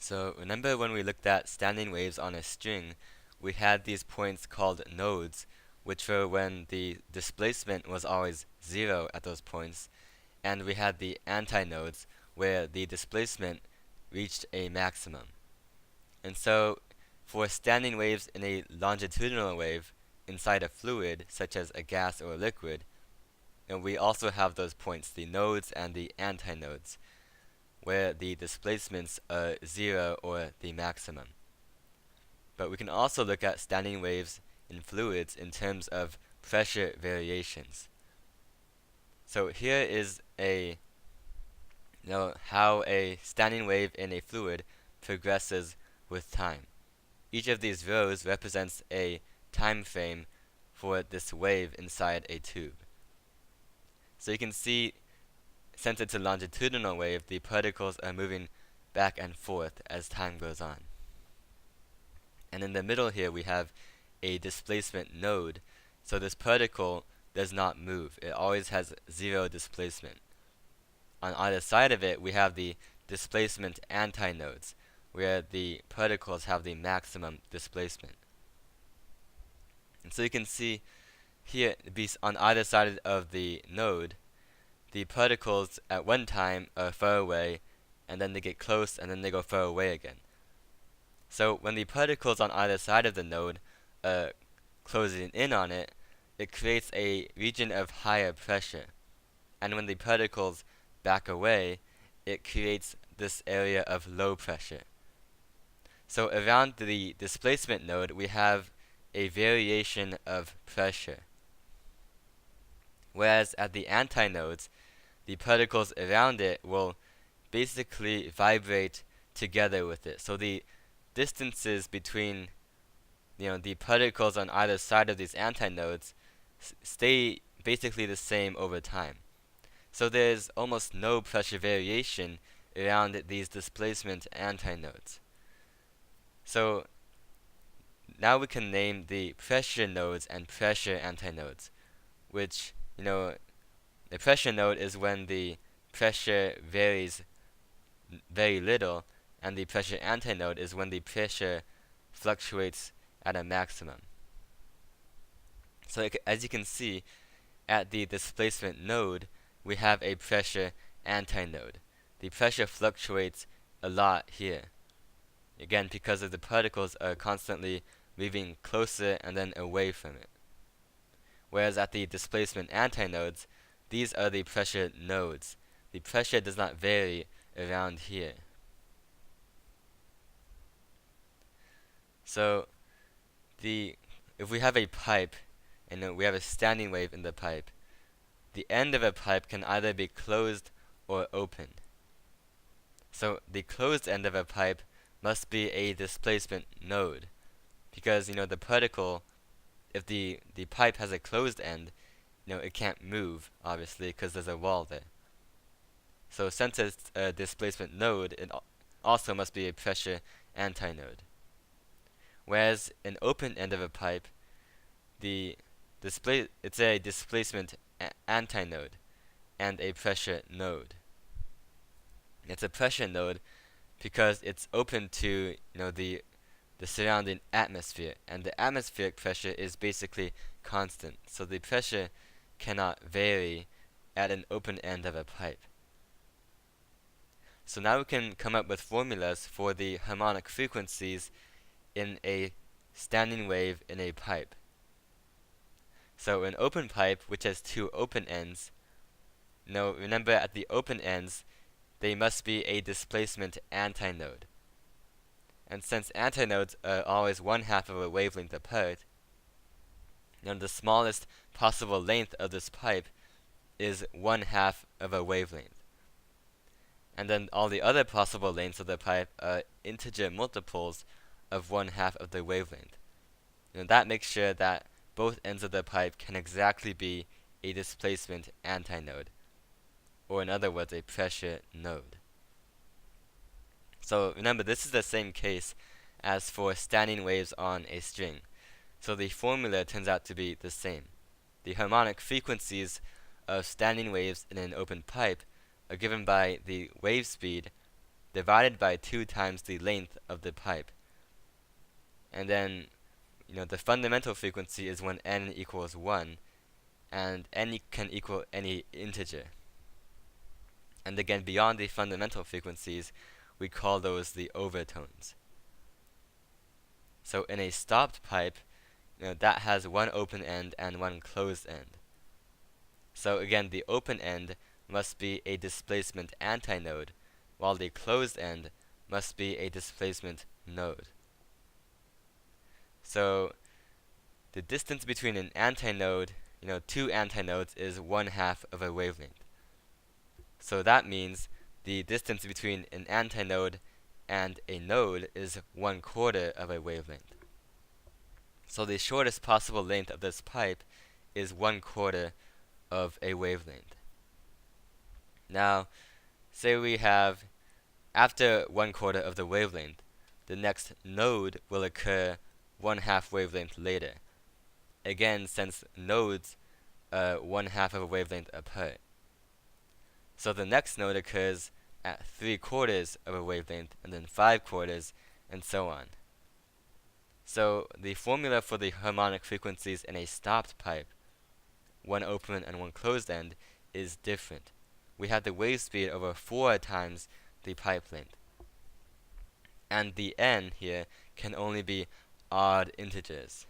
So remember when we looked at standing waves on a string, we had these points called nodes, which were when the displacement was always 0 at those points, and we had the antinodes, where the displacement reached a maximum. And so for standing waves in a longitudinal wave inside a fluid, such as a gas or a liquid, and we also have those points, the nodes and the antinodes, where the displacements are 0 or the maximum. But we can also look at standing waves in fluids in terms of pressure variations. So here is how a standing wave in a fluid progresses with time. Each of these rows represents a time frame for this wave inside a tube. So you can see, since it's a longitudinal wave, the particles are moving back and forth as time goes on. And in the middle here we have a displacement node, so this particle does not move. It always has 0 displacement. On either side of it we have the displacement antinodes, where the particles have the maximum displacement. And so you can see here, on either side of the node, the particles at one time are far away, and then they get close, and then they go far away again. So when the particles on either side of the node are closing in on it, it creates a region of higher pressure. And when the particles back away, it creates this area of low pressure. So around the displacement node, we have a variation of pressure. Whereas at the antinodes, the particles around it will basically vibrate together with it. So the distances between the particles on either side of these antinodes stay basically the same over time. So there's almost no pressure variation around these displacement antinodes. So now we can name the pressure nodes and pressure antinodes, which, the pressure node is when the pressure varies very little, and the pressure antinode is when the pressure fluctuates at a maximum. So as you can see, at the displacement node, we have a pressure antinode. The pressure fluctuates a lot here. Again, because of the particles are constantly moving closer and then away from it. Whereas at the displacement antinodes, these are the pressure nodes. The pressure does not vary around here. So if we have a pipe and we have a standing wave in the pipe, the end of a pipe can either be closed or open. So the closed end of a pipe must be a displacement node, because the particle, if the pipe has a closed end, it can't move, obviously, because there's a wall there. So since it's a displacement node, it also must be a pressure antinode. Whereas an open end of a pipe, it's a displacement antinode and a pressure node. It's a pressure node because it's open to the surrounding atmosphere, and the atmospheric pressure is basically constant, so the pressure cannot vary at an open end of a pipe. So now we can come up with formulas for the harmonic frequencies in a standing wave in a pipe. So an open pipe, which has two open ends, remember at the open ends, they must be a displacement antinode. And since antinodes are always 1/2 of a wavelength apart, the smallest possible length of this pipe is 1/2 of a wavelength. And then all the other possible lengths of the pipe are integer multiples of 1/2 of the wavelength. That makes sure that both ends of the pipe can exactly be a displacement antinode, or in other words, a pressure node. So remember, this is the same case as for standing waves on a string. So the formula turns out to be the same. The harmonic frequencies of standing waves in an open pipe are given by the wave speed divided by 2 times the length of the pipe. And then, the fundamental frequency is when n equals 1, and n can equal any integer. And again, beyond the fundamental frequencies, we call those the overtones. So in a stopped pipe, that has one open end and one closed end. So again, the open end must be a displacement antinode, while the closed end must be a displacement node. So the distance between an antinode, two antinodes, is 1/2 of a wavelength. So that means the distance between an antinode and a node is 1/4 of a wavelength. So the shortest possible length of this pipe is 1/4 of a wavelength. Now, say we have, after 1/4 of the wavelength, the next node will occur 1/2 wavelength later. Again, since nodes are 1/2 of a wavelength apart. So the next node occurs at 3/4 of a wavelength, and then 5/4, and so on. So the formula for the harmonic frequencies in a stopped pipe, one open and one closed end, is different. We have the wave speed over 4 times the pipe length. And the n here can only be odd integers.